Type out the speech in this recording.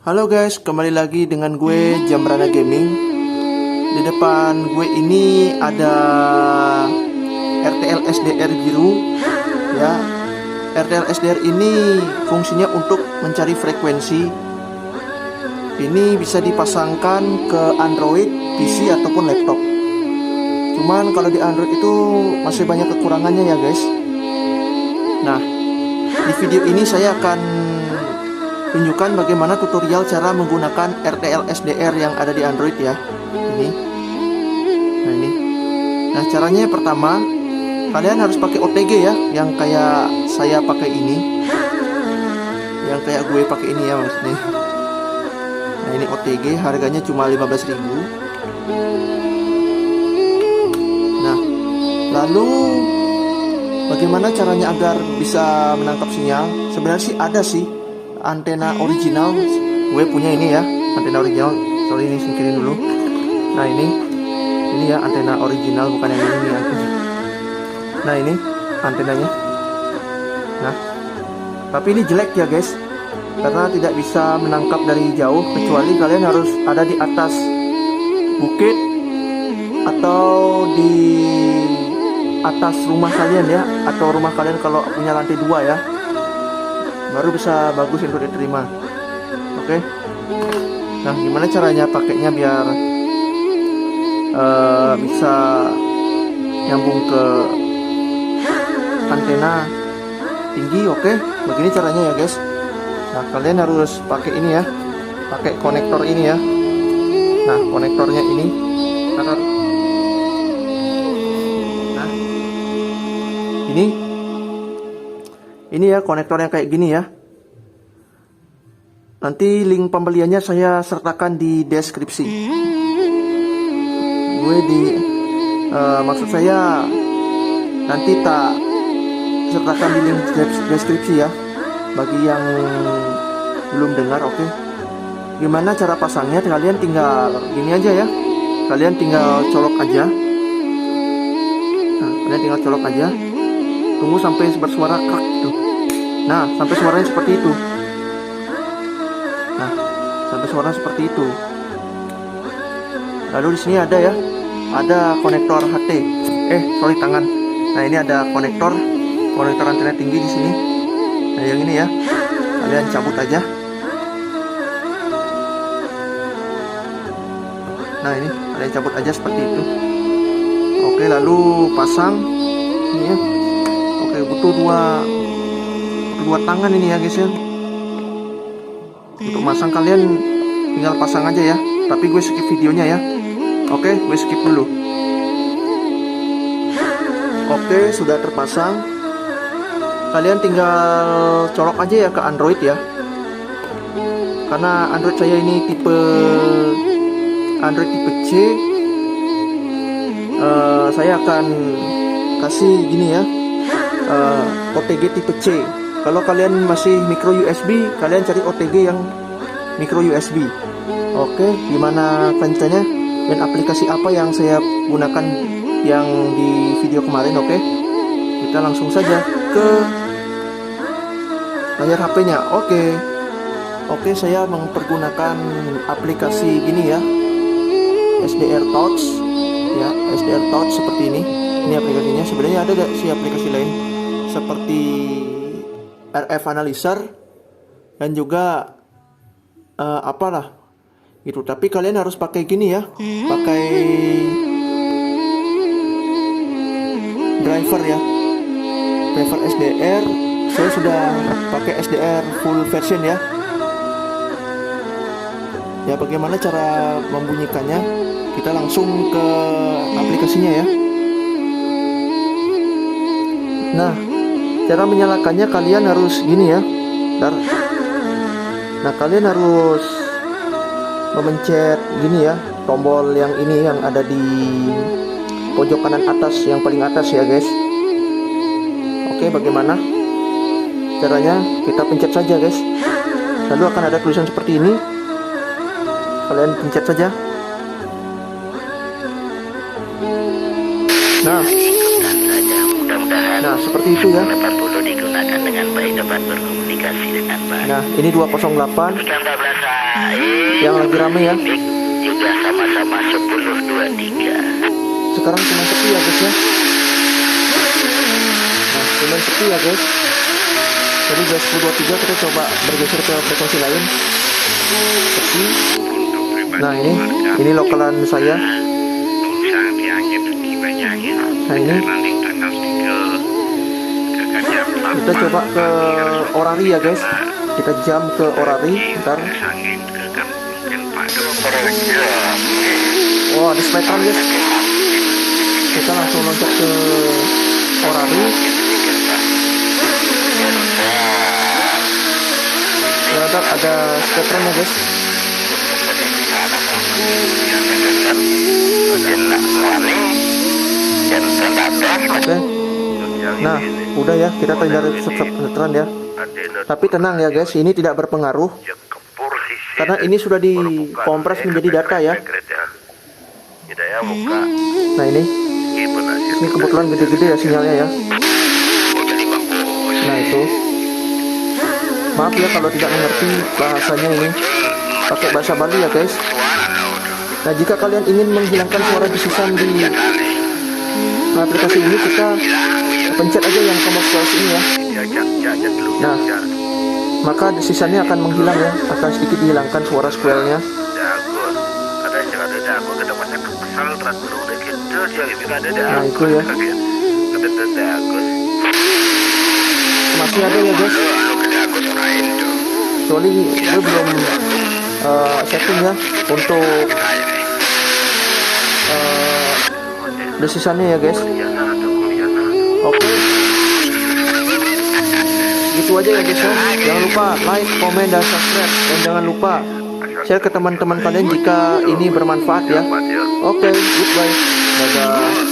Halo guys, kembali lagi dengan gue Jambrana Gaming. Di depan gue ini ada RTL SDR biru ya. RTL SDR ini fungsinya untuk mencari frekuensi. Ini bisa dipasangkan ke Android, PC ataupun laptop. Cuman kalau di Android itu masih banyak kekurangannya ya guys. Nah, di video ini saya akan tunjukkan bagaimana tutorial cara menggunakan RTL SDR yang ada di Android ya. Ini. Nah ini. Nah caranya pertama, kalian harus pakai OTG ya, yang kayak saya pakai ini. Yang kayak gue pakai ini ya maksudnya. Nah ini OTG, harganya cuma 15.000. Nah, lalu bagaimana caranya agar bisa menangkap sinyal? Sebenarnya sih ada sih antena original. Gue punya ini ya, antena original. Sorry, ini singkirin dulu. Nah ini ya antena original, bukan yang ini ya. Nah ini antenanya. Nah tapi ini jelek ya guys, karena tidak bisa menangkap dari jauh, kecuali kalian harus ada di atas bukit atau di atas rumah kalian ya, atau rumah kalian kalau punya lantai 2 ya, baru bisa bagus untuk diterima. Oke. Nah gimana caranya pakainya biar bisa nyambung ke antena tinggi? Oke, begini caranya ya guys. Nah kalian harus pakai ini ya, pakai konektor ini ya. Nah konektornya ini, nah ini ya konektor yang kayak gini ya. Nanti link pembeliannya saya sertakan di deskripsi. Maksud saya nanti tak sertakan di link deskripsi ya, bagi yang belum dengar. Oke. Gimana cara pasangnya? Kalian tinggal gini aja ya. Kalian tinggal colok aja. Nah, kalian tinggal colok aja. Tunggu sampai bersuara krak gitu. Nah, sampai suaranya seperti itu. Nah, sampai suara seperti itu. Lalu di sini ada ya, ada konektor HT. Sorry, tangan. Nah, ini ada konektor antena tinggi di sini. Nah, yang ini ya. Kalian cabut aja. Nah, ini kalian cabut aja seperti itu. Oke, lalu pasang ini ya. Oke, butuh dua tangan ini ya guys ya. Untuk masang kalian tinggal pasang aja ya. Tapi gue skip videonya ya. Oke, gue skip dulu. Oke, sudah terpasang. Kalian tinggal colok aja ya ke Android ya. Karena Android saya ini tipe Android tipe C. Saya akan kasih gini ya, OTG tipe C. Kalau kalian masih micro USB, kalian cari OTG yang micro USB. Oke, gimana pencetnya dan aplikasi apa yang saya gunakan yang di video kemarin? Oke, kita langsung saja ke layar HP-nya. Oke, saya mempergunakan aplikasi gini ya, SDR Touch ya, SDR Touch seperti ini. Ini aplikasinya. Sebenarnya ada gak sih aplikasi lain seperti RF Analyzer dan juga apalah gitu, tapi kalian harus pakai gini ya, pakai driver ya, driver SDR. Saya sudah pakai SDR full version ya. Ya, bagaimana cara membunyikannya? Kita langsung ke aplikasinya ya. Nah, cara menyalakannya kalian harus gini ya. Bentar. Nah, kalian harus memencet gini ya, tombol yang ini yang ada di pojok kanan atas, yang paling atas ya guys. Oke, bagaimana caranya? Kita pencet saja guys. Lalu akan ada tulisan seperti ini. Kalian pencet saja. Nah, saja. Mudah-mudahan Nah, seperti itu ya. 80 digunakan dengan baik, dapat berkomunikasi dengan baik. Nah, ini 208 Ikan bablas yang lagi rame ya. juga sama-sama 1023. Sekarang cuma sepi ya guys ya. Nah, cuma sepi ya guys. Jadi 1023 kita coba bergeser ke frekuensi lain. Sepi. Nah, ini lokalan saya. Nah, ini kita coba ke Orari ya guys. Kita jam ke Orari. Ntar. Oh, ada spektrum guys. Kita langsung loncat ke Orari. Ya, ntar ada spektrumnya guys. Oke. Nah, udah ya, kita tinggal subscribe ya. Tapi tenang ya guys, ini tidak berpengaruh karena ini sudah dikompres menjadi data ya. Nah, ini kebetulan gede-gede ya sinyalnya ya. Nah, itu. Maaf ya kalau tidak mengerti bahasanya ini. Pakai bahasa Bali ya guys. Nah, jika kalian ingin menghilangkan suara desisan di aplikasi ini, kita pencet aja yang tombol close ini ya. Nah, maka desisannya akan menghilang ya, akan sedikit dihilangkan suara square-nya. Nah, itu ya. Masih ada ya guys. Kecuali gue belum setting ya untuk desisannya ya guys. Oke. Gitu aja ya guys ya. Jangan lupa like, komen, dan subscribe. Dan jangan lupa share ke teman-teman kalian jika ini bermanfaat ya. Oke, goodbye. Dadah.